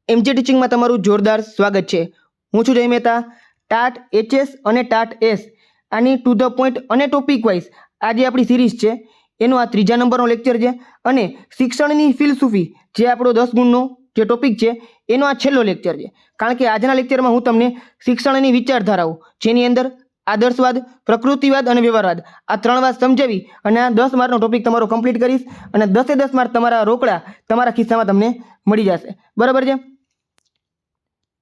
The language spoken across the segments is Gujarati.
એમજે ટીચિંગમાં તમારું જોરદાર સ્વાગત છે. હું છું જય મહેતા. ટાટ એચએસ અને ટાટ એસ આની ટુ ધ પોઈન્ટ અને ટોપિક વાઇઝ આજે આપણી સિરીઝ છે, એનો આ 3જા નંબરનો લેક્ચર છે અને શિક્ષણની ફિલસૂફી જે આપણો 10 ગુણનો જે ટોપિક છે એનો આ છેલ્લો લેક્ચર છે. કારણ કે આજના લેક્ચરમાં હું તમને શિક્ષણની વિચારધારાઓ જેની અંદર આદર્શવાદ, પ્રકૃતિવાદ અને વ્યવહારવાદ આ 3 વાત સમજાવી અને આ 10 માર્કનો ટોપિક તમારો કમ્પ્લીટ કરીશ અને 10 માર્ક તમારા રોકડા તમારા ખિસ્સામાં તમને મળી જશે. બરાબર છે?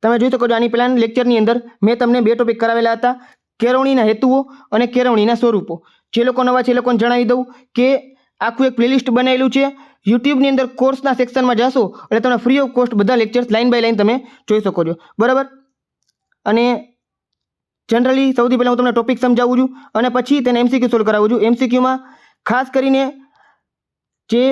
તમે જોઈ શકો છો આની પહેલાના લેક્ચરની અંદર મેં તમને 2 ટોપિક કરાવેલા હતા, કેળવણીના હેતુઓ અને કેળવણીના સ્વરૂપો. જે લોકો નવા છે એ લોકોને જણાવી દઉં કે આખું એક પ્લેલિસ્ટ બનાવેલું છે. યુટ્યુબની અંદર કોર્સના સેક્શનમાં જશો એટલે તમને ફ્રી ઓફ કોસ્ટ બધા લેક્ચર્સ લાઇન બાય લાઇન તમે જોઈ શકો છો. બરાબર? અને જનરલી સૌથી પહેલાં હું તમને ટોપિક સમજાવું છું અને પછી તેને એમસીક્યુ સોલ્વ કરાવું છું. એમસીક્યુમાં ખાસ કરીને જે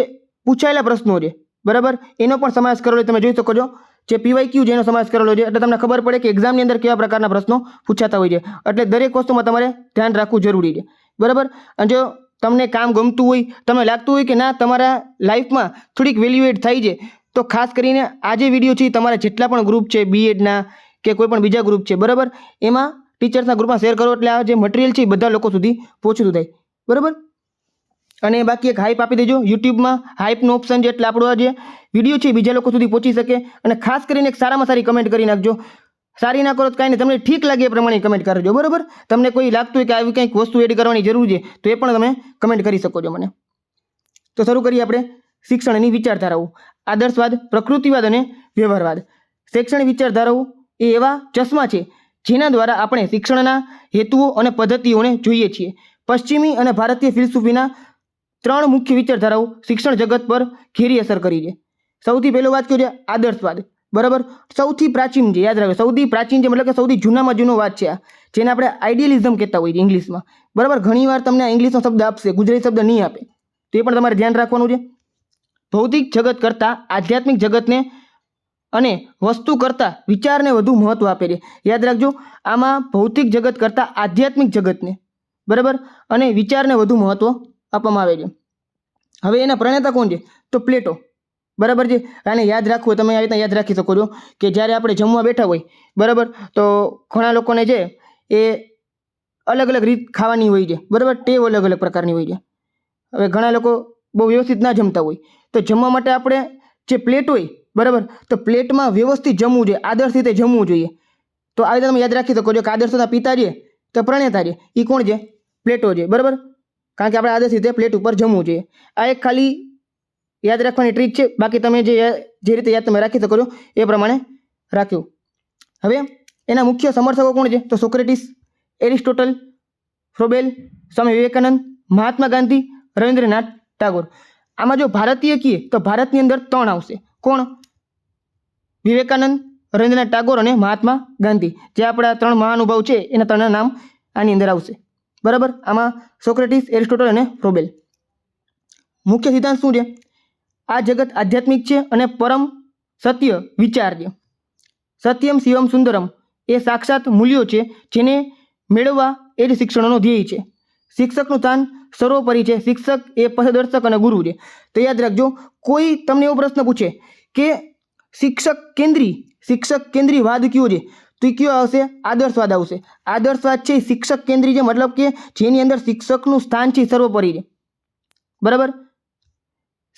પૂછાયેલા પ્રશ્નો છે, બરાબર, એનો પણ સમાવેશ કરેલો તમે જોઈ શકો છો. જે પીવાયક્યુ જેનો સમાવેશ કરેલો છે એટલે તમને ખબર પડે કે એક્ઝામની અંદર કેવા પ્રકારના પ્રશ્નો પૂછાતા હોય છે. એટલે દરેક વસ્તુમાં તમારે ધ્યાન રાખવું જરૂરી છે. બરાબર? અને જો તમને કામ ગમતું હોય, તમને લાગતું હોય કે ના તમારા લાઈફમાં થોડીક વેલ્યુ એડ થાય છે, તો ખાસ કરીને આ જે વિડીયો છે તમારા જેટલા પણ ગ્રુપ છે બીએડના કે કોઈ પણ બીજા ગ્રુપ છે, બરાબર, એમાં ટીચર્સના ગ્રુપમાં શેર કરો એટલે આ જે મટીરિયલ છે એ બધા લોકો સુધી પહોંચતું થાય. બરાબર? અને બાકી એક હાઈપ આપી દેજો. યુટ્યુબમાં હાઈપનો ઓપ્શન છે એટલે આપણો આ જે વિડીયો છે બીજા લોકો સુધી પહોંચી શકે. અને ખાસ કરીને એક સારામાં સારી કમેન્ટ કરી નાખજો. સારી ના કરો તો કાંઈ નહીં, તમને ઠીક લાગે એ પ્રમાણે કમેન્ટ કરજો. બરાબર? તમને કોઈ લાગતું હોય કે આવી કંઈક વસ્તુ એડ કરવાની જરૂર છે તો એ પણ તમે કમેન્ટ કરી શકો છો મને. તો શરૂ કરીએ આપણે શિક્ષણની વિચારધારાઓ. આદર્શવાદ, પ્રકૃતિવાદ અને વ્યવહારવાદ. શૈક્ષણિક વિચારધારાઓ એ એવા ચશ્મા છે જેના દ્વારા આપણે શિક્ષણના હેતુઓ અને પદ્ધતિઓને જોઈએ છીએ. પશ્ચિમી અને ભારતીય ફિલસૂફીના 3 મુખ્ય વિચારધારાઓ શિક્ષણ જગત પર ઘેરી અસર કરી છે. સૌથી પહેલો વાત કયો છે? આદર્શવાદ. બરાબર? સૌથી પ્રાચીન છે, યાદ રાખો, સૌથી પ્રાચીન છે મતલબ કે સૌથી જૂનામાં જૂનો વાત છે આ, જેને આપણે આઈડિયલિઝમ કહેતા હોઈએ ઇંગ્લિશમાં. બરાબર? ઘણીવાર તમને આ ઇંગ્લિશનો શબ્દ આપશે, ગુજરાતી શબ્દ નહીં આપે, તો એ પણ તમારે ધ્યાન રાખવાનું છે. ભૌતિક જગત કરતાં આધ્યાત્મિક જગતને અને વસ્તુ કરતાં વિચારને વધુ મહત્વ આપે છે. યાદ રાખજો, આમાં ભૌતિક જગત કરતાં આધ્યાત્મિક જગતને, બરાબર, અને વિચારને વધુ મહત્વ આપવામાં આવે છે. હવે એના પ્રણેતા કોણ છે? તો પ્લેટો. બરાબર છે? આને યાદ રાખવું તમે આવી રીતના યાદ રાખી શકો છો કે જ્યારે આપણે જમવા બેઠા હોય, બરાબર, તો ઘણા લોકોને છે એ અલગ અલગ રીત ખાવાની હોય છે, બરાબર, ટેવ અલગ અલગ પ્રકારની હોય છે. હવે ઘણા લોકો બહુ વ્યવસ્થિત ના જમતા હોય, તો જમવા માટે આપણે જે પ્લેટ હોય, બરાબર, તો પ્લેટમાં વ્યવસ્થિત જમવું જોઈએ, આદર્શ રીતે જમવું જોઈએ. તો આવી રીતે તમે યાદ રાખી શકો છો કે આદર્શના પિતા છે તો પ્રણેતા છે એ કોણ છે? પ્લેટો છે. બરાબર? કારણ કે આપણે આદર્શ રીતે પ્લેટ ઉપર જમવું જોઈએ. આ એક ખાલી યાદ રાખવાની ટ્રીક છે. બાકી તમે જે રીતે યાદ તમે રાખી શકો છો એ પ્રમાણે રાખ્યું. હવે એના મુખ્ય સમર્થકો કોણ છે? તો સોક્રેટિસ, એરિસ્ટોટલ, ફ્રોબેલ, સ્વામી વિવેકાનંદ, મહાત્મા ગાંધી, રવિન્દ્રનાથ ટાગોર. આમાં જો ભારતીય કહીએ તો ભારતની અંદર 3 આવશે. કોણ? વિવેકાનંદ, રવિન્દ્રનાથ ટાગોર અને મહાત્મા ગાંધી. જે આપણા 3 મહાનુભાવ છે એના 3ના નામ આની અંદર આવશે. બરાબર? આમાં સોક્રેટિસ, એરિસ્ટોટલ અને ફ્રોબેલ. મુખ્ય સિદ્ધાંત શું છે? આ જગત આધ્યાત્મિક છે અને પરમ સત્ય વિચાર છે. સત્યમ શિવમ સુંદરમ એ સાક્ષાત મૂલ્યો છે જેને મેળવવા એ જ શિક્ષણનો ધ્યેય છે. શિક્ષકનું સ્થાન સર્વોપરી છે. શિક્ષક એ પથદર્શક અને ગુરુ છે. તો યાદ રાખજો, કોઈ તમને એવો પ્રશ્ન પૂછે કે શિક્ષક કેન્દ્રી વાદ કયો છે, તો એ કયો આવશે? આદર્શવાદ આવશે. આદર્શવાદ છે શિક્ષક કેન્દ્રી છે, મતલબ કે જેની અંદર શિક્ષકનું સ્થાન છે સર્વોપરી છે. બરાબર?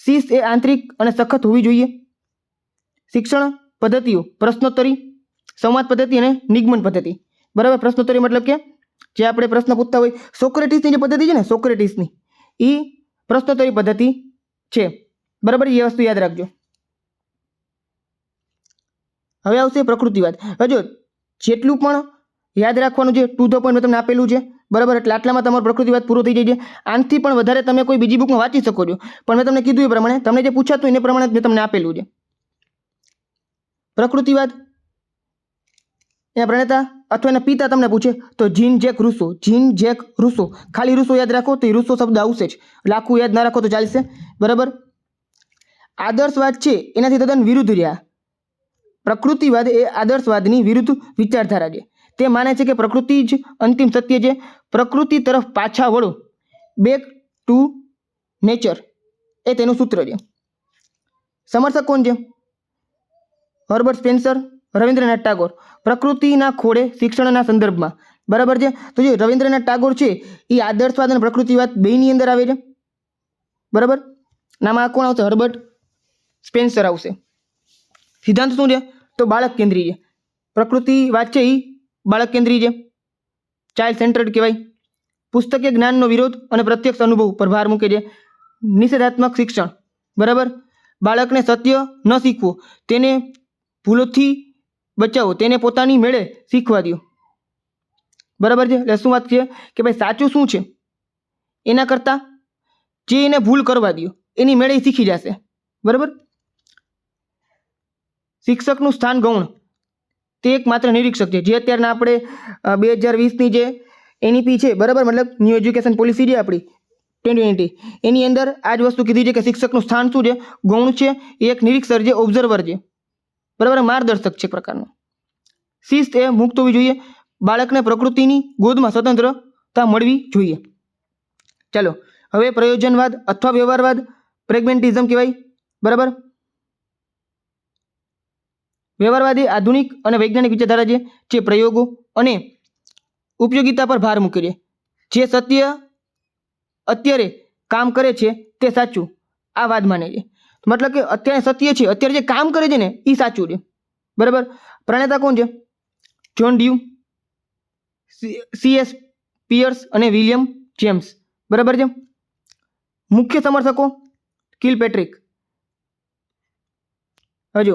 શિસ્ત એ આંતરિક અને સખત હોવી જોઈએ. શિક્ષણ પદ્ધતિઓ પ્રશ્નોત્તરી, સંવાદ પદ્ધતિ અને નિગમન પદ્ધતિ. બરાબર? પ્રશ્નોત્તરી મતલબ કે જે આપણે પ્રશ્ન પૂછતા હોય, સોક્રેટિસની જે પદ્ધતિ છે ને, સોક્રેટિસની એ પ્રશ્નોત્તરી પદ્ધતિ છે. બરાબર? એ વસ્તુ યાદ રાખજો. હવે આવશે પ્રકૃતિવાદ. હજો જેટલું પણ યાદ રાખવાનું છે ટુ ધ પોઈન્ટ મેં તમને આપેલું છે. બરાબર? એટલે આટલામાં તમારો પ્રકૃતિવાદ પૂરો થઈ જાય છે. આનાથી પણ વધારે તમે કોઈ બીજી બુકમાં વાંચી શકો છો, પણ મેં તમને કીધું એ પ્રમાણે તમને જે પૂછાતું હોય એ પ્રમાણે મેં તમને આપેલું છે. પ્રકૃતિવાદ એના પ્રણેતા અથવા એના પિતા તમને પૂછે તો જીન જેક રૂસો. જીન જેક રૂસો. ખાલી રૂસો યાદ રાખો તો એ રૂસો શબ્દ આવશે જ, એટલે આખું યાદ ના રાખો તો ચાલશે. બરાબર? આદર્શવાદ છે એનાથી તદ્દન વિરુદ્ધ રહ્યા. પ્રકૃતિવાદ એ આદર્શવાદની વિરુદ્ધ વિચારધારા છે. તે માને છે કે પ્રકૃતિ જ અંતિમ સત્ય છે. પ્રકૃતિ તરફ પાછા વળો, બેક ટુ નેચર એ તેનું સૂત્ર છે. સમર્થક કોણ છે? Herbert Spencer, Rabindranath Tagore. પ્રકૃતિના ખોળે શિક્ષણના સંદર્ભમાં. બરાબર છે. તો જે રવિન્દ્રનાથ ટાગોર છે એ આદર્શવાદ અને પ્રકૃતિવાદ બેયની અંદર આવે છે. બરાબર. નામાં કોણ આવશે? હર્બર્ટ સ્પેન્સર આવશે. સિદ્ધાંત શું છે? તો બાળક કેન્દ્રીય છે. પ્રકૃતિવાદ છે એ બાળક કેન્દ્રીય છે, ચાઇલ્ડ સેન્ટર્ડ કહેવાય. પુસ્તકીય જ્ઞાનનો વિરોધ અને પ્રત્યક્ષ અનુભવ પર ભાર મૂકે છે. નિષેધાત્મક શિક્ષણ. બરાબર. બાળકને સત્ય ન શીખવું, તેને ભૂલોથી બચાવો, તેને પોતાની મેળે શીખવા દો. બરાબર છે. એટલે શું વાત છે કે ભાઈ સાચું શું છે એના કરતાં જે એને ભૂલ કરવા દો એની મેળે શીખી જશે. બરાબર. શિક્ષકનું સ્થાન ગૌણ. તે એક માત્ર નિરીક્ષક છે. જે અત્યારના આપણે 2020ની જે એનઈપી છે, બરાબર, મતલબ ન્યૂ એજ્યુકેશન પોલિસી છે આપણી 2020, એની અંદર આ જ વસ્તુ કીધી છે કે શિક્ષકનું સ્થાન શું છે? ગૌણ છે. એ એક નિરીક્ષક છે, ઓબ્ઝર્વર છે. બરાબર. માર્ગદર્શક છે પ્રકારનો. શિસ્ત એ મુક્ત હોવી જોઈએ. બાળકને પ્રકૃતિની ગોદમાં સ્વતંત્રતા મળવી જોઈએ. ચાલો હવે પ્રયોજનવાદ અથવા વ્યવહારવાદ, પ્રેગ્મેન્ટિઝમ કહેવાય. બરાબર. વ્યવહારવાદી આધુનિક અને વૈજ્ઞાનિક વિચારધારા છે જે પ્રયોગો અને ઉપયોગિતા પર ભાર મૂકે છે. જે સત્ય અત્યારે કામ કરે છે તે સાચું, આ વાદ માને છે. મતલબ કે અત્યારે સત્ય છે, અત્યારે જે કામ કરે છે ને એ સાચું છે. બરાબર. પ્રણેતા કોણ છે? જ્હોન ડ્યુ, CS પિયર્સ અને વિલિયમ જેમ્સ. બરાબર છે. મુખ્ય સમર્થકો કિલપેટ્રિક. હજુ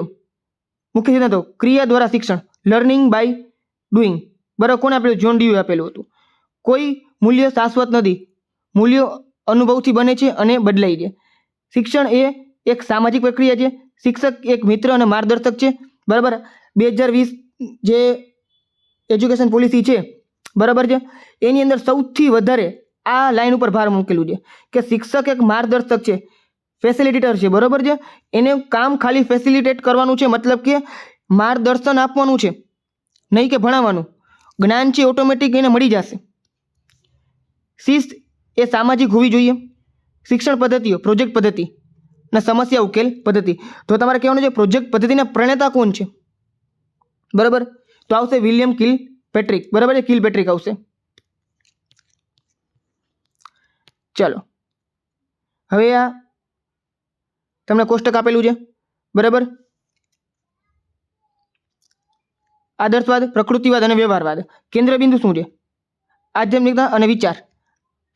મુખ્ય સિદ્ધાંતો ક્રિયા દ્વારા શિક્ષણ, લર્નિંગ બાય ડુઈંગ. બરાબર. કોને આપેલું? જ્હોન ડ્યુએ આપેલું હતું. કોઈ મૂલ્ય શાશ્વત નથી, મૂલ્યો અનુભવથી બને છે અને બદલાય છે. શિક્ષણ એ એક સામાજિક પ્રક્રિયા છે. શિક્ષક એક મિત્ર અને માર્ગદર્શક છે. બરાબર. 2020 જે એજ્યુકેશન પોલિસી છે, બરાબર છે, એની અંદર સૌથી વધારે આ લાઈન ઉપર ભાર મૂકેલું છે કે શિક્ષક એક માર્ગદર્શક છે, ફેસિલિટેટર છે. બરાબર છે. એને કામ ખાલી ફેસિલિટેટ કરવાનું છે, મતલબ કે માર્ગદર્શન આપવાનું છે, નહીં કે ભણાવવાનું. જ્ઞાન છે ઓટોમેટિક એને મળી જશે. શિસ્ત એ સામાજિક હોવી જોઈએ. શિક્ષણ પદ્ધતિઓ પ્રોજેક્ટ પદ્ધતિ અને સમસ્યા ઉકેલ પદ્ધતિ. તો તમારે કહેવાનું છે પ્રોજેક્ટ પદ્ધતિના પ્રણેતા કોણ છે? બરાબર. તો આવશે વિલિયમ કિલપેટ્રિક. બરાબર છે. કિલપેટ્રિક આવશે. ચાલો હવે આ તમને કોષ્ટક આપેલું છે. બરાબર. આદર્શવાદ, પ્રકૃતિવાદ અને વ્યવહારવાદ. કેન્દ્ર બિંદુ શું છે? આધ્યાત્મિકતા અને વિચાર.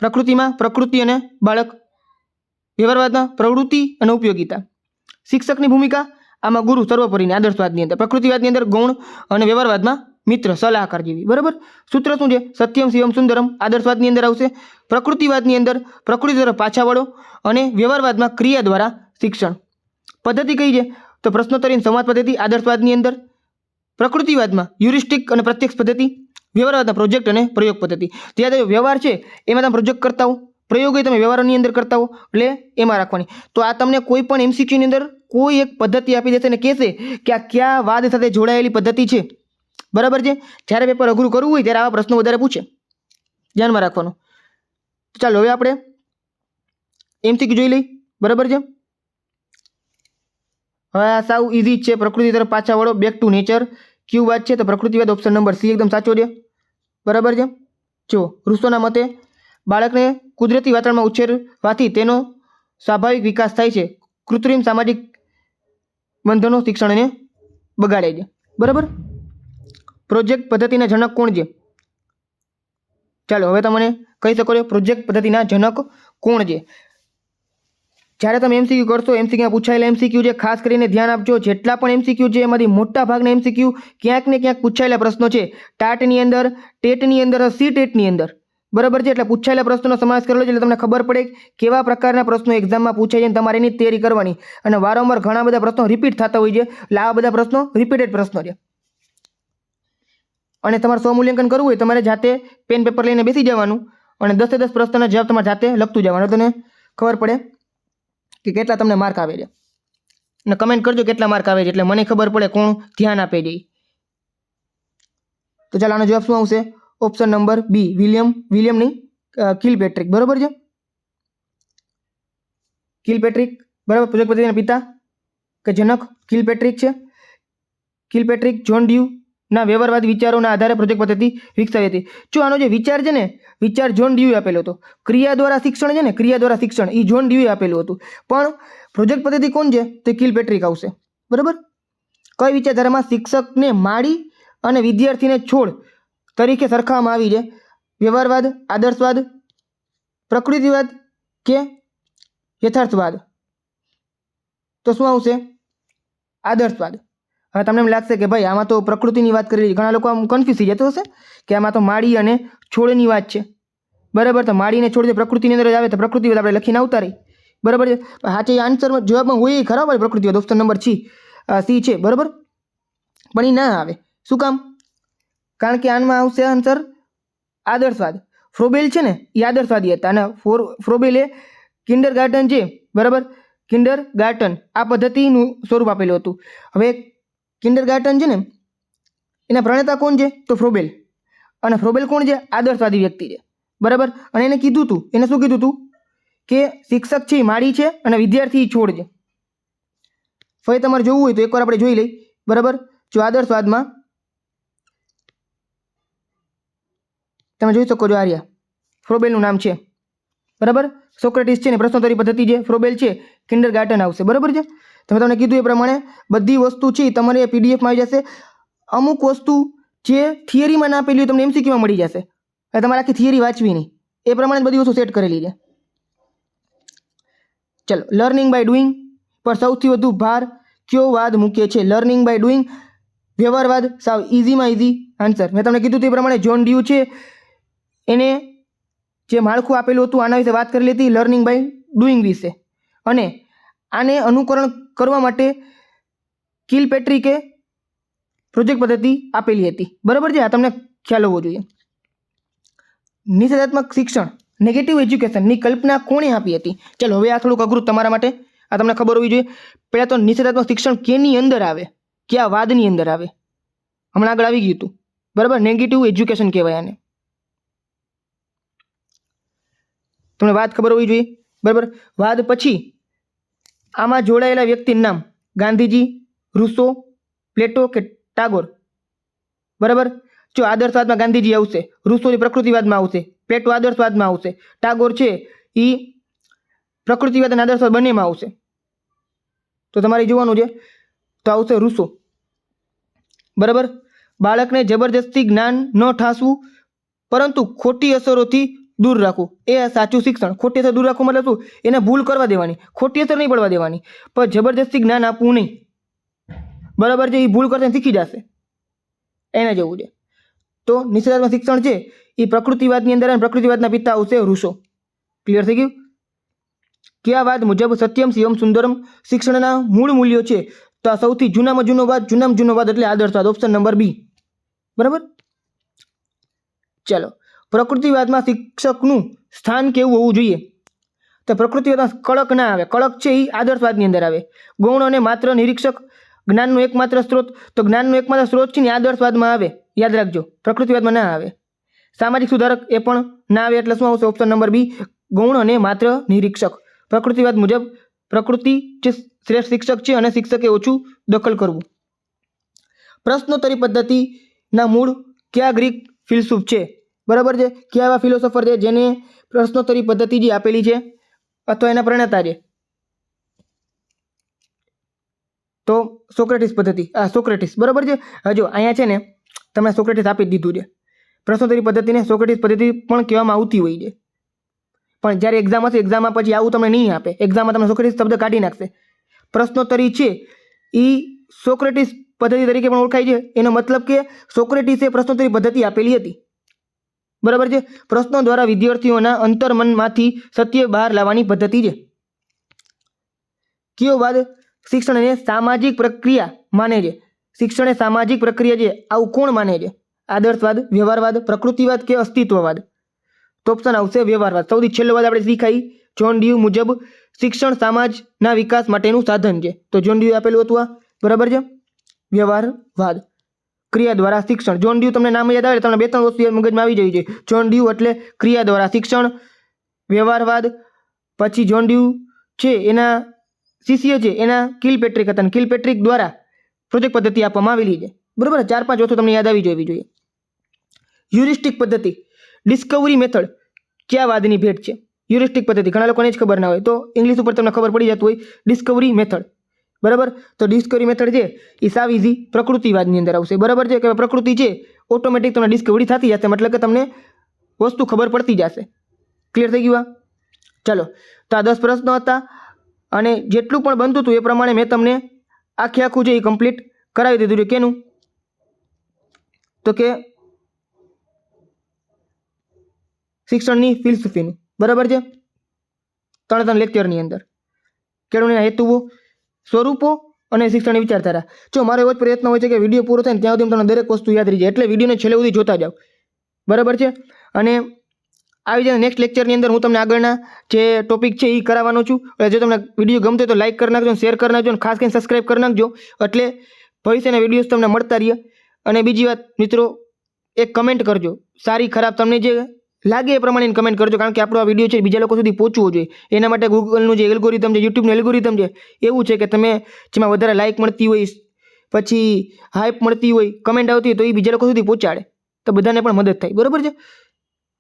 પ્રકૃતિમાં પ્રકૃતિ અને બાળક. વ્યવહારવાદમાં પ્રવૃત્તિ અને ઉપયોગિતા. શિક્ષકની ભૂમિકા આમાં ગુરુ સર્વોપરીની આદર્શવાદની અંદર, પ્રકૃતિવાદની અંદર ગૌણ અને વ્યવહારવાદમાં મિત્ર સલાહકાર જેવી. બરાબર. સૂત્ર શું છે? સત્યમ શિવમ સુંદરમ આદર્શવાદની અંદર આવશે. પ્રકૃતિવાદની અંદર પ્રકૃતિ તરફ પાછા વળો અને વ્યવહારવાદમાં ક્રિયા દ્વારા શિક્ષણ. પદ્ધતિ કઈ છે? તો પ્રશ્નોત્તરી સંવાદ પદ્ધતિ આદર્શવાદની અંદર. પ્રકૃતિવાદમાં હ્યુરિસ્ટિક અને પ્રત્યક્ષ પદ્ધતિ. વ્યવહારવાદના પ્રોજેક્ટ અને પ્રયોગ પદ્ધતિ. જે વ્યવહાર છે એમાં તમે પ્રોજેક્ટ કરતા હો, પ્રયોગો તમે વ્યવહારોની અંદર કરતા હો, એટલે એમાં રાખવાની. તો આ તમને કોઈ પણ એમસીક્યુની અંદર કોઈ એક પદ્ધતિ આપી દેશે અને કહેશે કે આ કયા વાદ સાથે જોડાયેલી પદ્ધતિ છે. બરાબર છે. જ્યારે પેપર અઘરું કરવું હોય ત્યારે આવા પ્રશ્નો વધારે પૂછે, ધ્યાનમાં રાખવાનું. ચાલો હવે આપણે એમસીક્યુ જોઈ લઈ. બરાબર છે. હવે આ સાવ ઇઝી છે. પ્રકૃતિ તરફ પાછા વળો, બેક ટુ નેચર. ક્યુ વાત છે? તો પ્રકૃતિવાદ ઓપ્શન નંબર સી એકદમ સાચો છે. બરાબર છે. જો રૂસોના મતે બાળકને કુદરતી વાતાવરણમાં ઉછેરવાથી તેનો સ્વાભાવિક વિકાસ થાય છે. કૃત્રિમ સામાજિક બંધનો શિક્ષણને બગાડે છે. બરાબર. પ્રોજેક્ટ પદ્ધતિના જનક કોણ છે? ચાલો હવે તમને કહી શકો છો પ્રોજેક્ટ પદ્ધતિના જનક કોણ છે. જ્યારે તમે એમસીક્યુ કરશો, એમસીક્યુમાં પૂછાયેલા એમસીક્યુ છે, ખાસ કરીને ધ્યાન આપજો. જેટલા પણ એમસીક્યુ છે એમાંથી મોટા ભાગના એમસીક્યુ ક્યાંક ને ક્યાંક પૂછાયેલા પ્રશ્નો છે. ટાટની અંદર, ટેટની અંદર, સી ટેટની અંદર. બરાબર છે. એટલે પૂછાયેલા પ્રશ્નોનો સમાવેશ કરેલો છે એટલે તમને ખબર પડે કેવા પ્રકારના પ્રશ્નો એક્ઝામમાં પૂછાય છે. તમારે એની તૈયારી કરવાની. અને વારંવાર ઘણા બધા પ્રશ્નો રિપીટ થતા હોય છે. એટલે આવા બધા પ્રશ્નો રિપીટેડ પ્રશ્નો છે. અને તમારે સ્વમૂલ્યાંકન કરવું હોય તમારે જાતે પેન પેપર લઈને બેસી જવાનું અને 10 પ્રશ્નના જવાબ તમારે જાતે લખતું જવાનું. તમને ખબર પડે કે કેટલા તમને માર્ક આવે છે. અને કમેન્ટ કરજો કેટલા માર્ક આવે છે એટલે મને ખબર પડે કોણ ધ્યાન આપે છે. તો ચાલો આનો જવાબ શું આવશે? ઓપ્શન નંબર બી, વિલિયમ નહીં, કિલપેટ્રિક. બરાબર છે. કિલપેટ્રિક. બરાબર. પ્રોજેક્ટ પદ્ધતિના પિતા કે જનક કિલપેટ્રિક છે. કિલપેટ્રિક જોન ડ્યુના વ્યવહારવાદી વિચારોના આધારે પ્રોજેક્ટ પદ્ધતિ વિકસાવી હતી. જો આનો જે વિચાર છે ને, વિચાર જોન ડ્યુએ આપેલો હતો. ક્રિયા દ્વારા શિક્ષણ છે ને, ક્રિયા દ્વારા શિક્ષણ એ જોન ડ્યુએ આપેલું હતું. પણ પ્રોજેક્ટ પદ્ધતિ કોણ છે? તો કિલપેટ્રિક આવશે. બરાબર. કઈ વિચારધારામાં શિક્ષકને માળી અને વિદ્યાર્થીને છોડ તરીકે સરખાવવામાં આવી છે? વ્યવહારવાદ, આદર્શવાદ, પ્રકૃતિવાદ કે યથાર્થવાદ? તો શું આવશે? આદર્શવાદ. હવે તમને એમ લાગશે કે ભાઈ આમાં તો પ્રકૃતિની વાત કરી રહી. ઘણા લોકો આમ કન્ફ્યુઝ થઈ જતો હશે કે આમાં તો માળી અને છોડની વાત છે. બરાબર. તો માળી અને છોડ જે પ્રકૃતિની અંદર જ આવે તો પ્રકૃતિવાદ આપણે લખીને આવતા રહી. બરાબર છે. સાચે આન્સરમાં જવાબમાં હોય એ ખરા ભાઈ પ્રકૃતિવાદ, ઓપ્શન નંબર સી છે. બરાબર. પણ એ ના આવે. શું કામ? કારણ કે આનમાં આવશે આન્સર આદર્શવાદ. ફ્રોબેલ છે ને એ આદર્શવાદી હતા અને ફ્રોબેલે કિન્ડરગાર્ટન છે, બરાબર, કિન્ડરગાર્ટન આ પદ્ધતિનું સ્વરૂપ આપેલું હતું. હવે કિન્ડરગાર્ટન છે ને એના પ્રણેતા કોણ છે? તો ફ્રોબેલ. અને ફ્રોબેલ કોણ છે? આદર્શવાદી વ્યક્તિ છે. બરાબર. અને એને કીધું હતું, એને શું કીધું હતું કે શિક્ષક છે એ માળી છે અને વિદ્યાર્થી છોડ છે. ફરી તમારે જોવું હોય તો એકવાર આપણે જોઈ લઈ. બરાબર. જો આદર્શવાદમાં તમે જોઈ શકો છો, આર્યા ફ્રોબેલનું નામ છે. બરાબર. સોક્રેટિસ છે ને પ્રશ્નોત્તરી પદ્ધતિ છે, ફ્રોબેલ છે, કિન્ડરગાર્ટન આવશે. બરાબર છે. તમે તમને કીધું એ પ્રમાણે બધી વસ્તુ છે તમારે પીડીએફમાં આવી જશે. અમુક વસ્તુ જે થિયરીમાં ના આપેલી હોય તમને એમસીક્યુમાં મળી જશે. એટલે તમારે આખી થિયરી વાંચવી નહીં, એ પ્રમાણે બધી વસ્તુ સેટ કરેલી છે. ચલો, લર્નિંગ બાય ડુઈંગ પર સૌથી વધુ ભાર કયો વાદ મૂકે છે? લર્નિંગ બાય ડુઈંગ, વ્યવહારવાદ, સાવ ઇઝીમાં ઇઝી આન્સર. મેં તમને કીધું તે પ્રમાણે જોન ડ્યુ છે એને જે માળખું આપેલું હતું આના વિશે વાત કરેલી હતી, લર્નિંગ બાય ડુઈંગ વિશે. અને આને અનુકરણ કરવા માટે કિલપેટ્રિકે પ્રોજેક્ટ પદ્ધતિ આપેલી હતી. બરાબર છે. આ તમને ખ્યાલ હોવો જોઈએ. નિષેધાત્મક શિક્ષણ, નેગેટિવ એજ્યુકેશનની કલ્પના કોણે આપી હતી? ચલો હવે આ થોડુંક અઘરું તમારા માટે, આ તમને ખબર હોવી જોઈએ. પહેલાં તો નિષેધાત્મક શિક્ષણ કેની અંદર આવે, કયા વાદની અંદર આવે? હમણાં આગળ આવી ગયું હતું. બરાબર. નેગેટિવ એજ્યુકેશન કહેવાય આને. તમને વાત ખબર હોવી જોઈએ. બરાબર. વાદ પછી આમાં જોડાયેલા વ્યક્તિનું નામ ગાંધીજી, રૂસો, પ્લેટો કે ટાગોર? બરાબર. જો આદર્શવાદમાં ગાંધીજી આવશે, રૂસોની પ્રકૃતિવાદમાં આવશે, પ્લેટો આદર્શવાદમાં આવશે, ટાગોર છે એ પ્રકૃતિવાદ અને આદર્શવાદ બંનેમાં આવશે. તો તમારે જોવાનું છે તો આવશે રૂસો. બરાબર. બાળકને જબરજસ્તી જ્ઞાન ન ઠાસવું પરંતુ ખોટી અસરોથી દૂર રાખવું એ સાચું શિક્ષણ. ખોટી અસર દૂર રાખવું મતલબ શું? એને ભૂલ કરવા દેવાની, ખોટી અસર નહીં પડવા દેવાની, પણ જબરજસ્તી જ્ઞાન આપવું નહીં. બરાબર છે. એ ભૂલ કરશે શીખી જશે, એને જેવું છે. તો નિષેધાત્મક શિક્ષણ છે એ પ્રકૃતિવાદની અંદર અને પ્રકૃતિવાદના પિતા આવશે રૂસો. ક્લિયર થઈ ગયું? કયા વાદ મુજબ સત્યમ શિવમ સુંદરમ શિક્ષણના મૂળ મૂલ્યો છે? તો આ સૌથી જૂનામાં જૂનો વાદ એટલે આદર્શવાદ, ઓપ્શન નંબર બી. બરાબર. ચાલો, પ્રકૃતિવાદમાં શિક્ષકનું સ્થાન કેવું હોવું જોઈએ? તો પ્રકૃતિવાદમાં કળક ના આવે. કળક છે એ આદર્શવાદની અંદર આવે. ગૌણ અને માત્ર નિરીક્ષક, જ્ઞાનનો એકમાત્ર સ્ત્રોત, તો જ્ઞાનનો એકમાત્ર સ્ત્રોત છે ને આદર્શવાદમાં આવે. યાદ રાખજો, પ્રકૃતિવાદમાં ના આવે. સામાજિક સુધારક એ પણ ના આવે. એટલે શું આવશે? ઓપ્શન નંબર બી, ગૌણ અને માત્ર નિરીક્ષક. પ્રકૃતિવાદ મુજબ પ્રકૃતિ જે શ્રેષ્ઠ શિક્ષક છે અને શિક્ષકે ઓછું દખલ કરવું. પ્રશ્નોત્તરી પદ્ધતિના મૂળ કયા ગ્રીક ફિલસૂફ છે? બરાબર છે. કયા એવા ફિલોસોફર છે જેને પ્રશ્નોત્તરી પદ્ધતિ જે આપેલી છે અથવા એના પ્રણેતા છે? તો સોક્રેટિસ પદ્ધતિ, સોક્રેટિસ. બરાબર છે. હજો અહીંયા છે ને તમે સોક્રેટિસ આપી જ દીધું છે. પ્રશ્નોત્તરી પદ્ધતિને સોક્રેટિસ પદ્ધતિ પણ કહેવામાં આવતી હોય છે. પણ જ્યારે એક્ઝામ હશે, એક્ઝામમાં પછી આવું તમને નહીં આપે. એક્ઝામમાં તમે સોક્રેટિસ શબ્દ કાઢી નાખશે. પ્રશ્નોત્તરી છે એ સોક્રેટિસ પદ્ધતિ તરીકે પણ ઓળખાય છે. એનો મતલબ કે સોક્રેટિસે પ્રશ્નોત્તરી પદ્ધતિ આપેલી હતી. બરાબર છે. પ્રશ્નો દ્વારા વિદ્યાર્થીઓના અંતર્મનમાંથી સત્ય બહાર લાવવાની પદ્ધતિ છે. કયો વાદ શિક્ષણને સામાજિક પ્રક્રિયા માને છે? શિક્ષણ એ સામાજિક પ્રક્રિયા છે આવું કોણ માને છે? આદર્શવાદ, વ્યવહારવાદ, પ્રકૃતિવાદ કે અસ્તિત્વવાદ? તો ઓપ્શન આવશે વ્યવહારવાદ. સૌથી છેલ્લો વાદ આપણે શીખાઈ જોન ડ્યુ મુજબ શિક્ષણ સમાજના વિકાસ માટેનું સાધન છે. તો જોન ડ્યુ આપેલું હતું આ. બરાબર છે. વ્યવહારવાદ, ક્રિયા દ્વારા શિક્ષણ. જોન ડ્યુ તમને નામ યાદ આવે તમને બે ત્રણ વસ્તુ મગજમાં આવી જવી જોઈએ. જોન ડ્યુ એટલે ક્રિયા દ્વારા શિક્ષણ, વ્યવહારવાદ. પછી જોન ડ્યુ છે એના શિષ્ય છે એના કિલપેટ્રિક હતા. કિલપેટ્રિક દ્વારા પ્રોજેક્ટ પદ્ધતિ આપવામાં આવેલી છે. બરાબર, 4-5 વસ્તુ તમને યાદ આવી જોઈએ. હ્યુરિસ્ટિક પદ્ધતિ, ડિસ્કવરી મેથડ કયા વાદની ભેટ છે? હ્યુરિસ્ટિક પદ્ધતિ ઘણા લોકોને જ ખબર ના હોય, તો ઇંગ્લિશ ઉપર તમને ખબર પડી જતું હોય ડિસ્કવરી મેથડ. બરાબર, તો ડિસ્કવરી મેથડ છે એ સાવ ઇઝી પ્રકૃતિવાદની અંદર આવશે. બરાબર છે કે પ્રકૃતિ છે ઓટોમેટિક તમને ડિસ્કવરી થતી જશે, મતલબ કે તમને વસ્તુ ખબર પડતી જશે. ક્લિયર થઈ ગયું? ચાલો, તો આ 10 પ્રશ્નો હતા અને જેટલું પણ બનતું હતું એ પ્રમાણે મેં તમને આખું છે એ કમ્પ્લીટ કરાવી દીધું છે. કેનું? તો કે શિક્ષણની ફિલસૂફીનું. બરાબર છે, 3 લેક્ચરની અંદર કેળવણીના હેતુઓ, સ્વરૂપો અને શિક્ષણની વિચારધારા. જો મારો એવો જ પ્રયત્ન હોય છે કે વિડીયો પૂરો થાય ને ત્યાં સુધી તમને દરેક વસ્તુ યાદ રહી જાય, એટલે વિડીયોને છેલ્લે સુધી જોતા જાઓ. બરાબર છે, અને આવી જાય નેક્સ્ટ લેક્ચરની અંદર હું તમને આગળના જે ટોપિક છે એ કરાવવાનો છું. જો તમને વિડીયો ગમતો હોય તો લાઈક કરી નાખજો, શેર કરી નાખજો અને ખાસ કરીને સબસ્ક્રાઈબ કરી નાખજો, એટલે ભવિષ્યના વિડીયોઝ તમને મળતા રહે. અને બીજી વાત મિત્રો, એક કમેન્ટ કરજો, સારી ખરાબ તમને જે લાગે એ પ્રમાણે કમેન્ટ કરજો, કારણ કે આપણો આ વિડીયો છે બીજા લોકો સુધી પહોંચવો જોઈએ. એના માટે ગૂગલનું જે એલ્ગોરિધમ છે, યુટ્યુબનું એલ્ગોરિધમ છે, એવું છે કે તમે જેમાં વધારે લાઇક મળતી હોય, પછી હાઇપ મળતી હોય, કમેન્ટ આવતી હોય, તો એ બીજા લોકો સુધી પહોંચાડે, તો બધાને પણ મદદ થાય. બરાબર છે,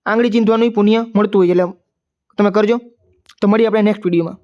આંગળી ચીંધવાનું પુણ્ય મળતું હોય, એટલે તમે કરજો. તો મળીએ આપણે નેક્સ્ટ વિડીયોમાં.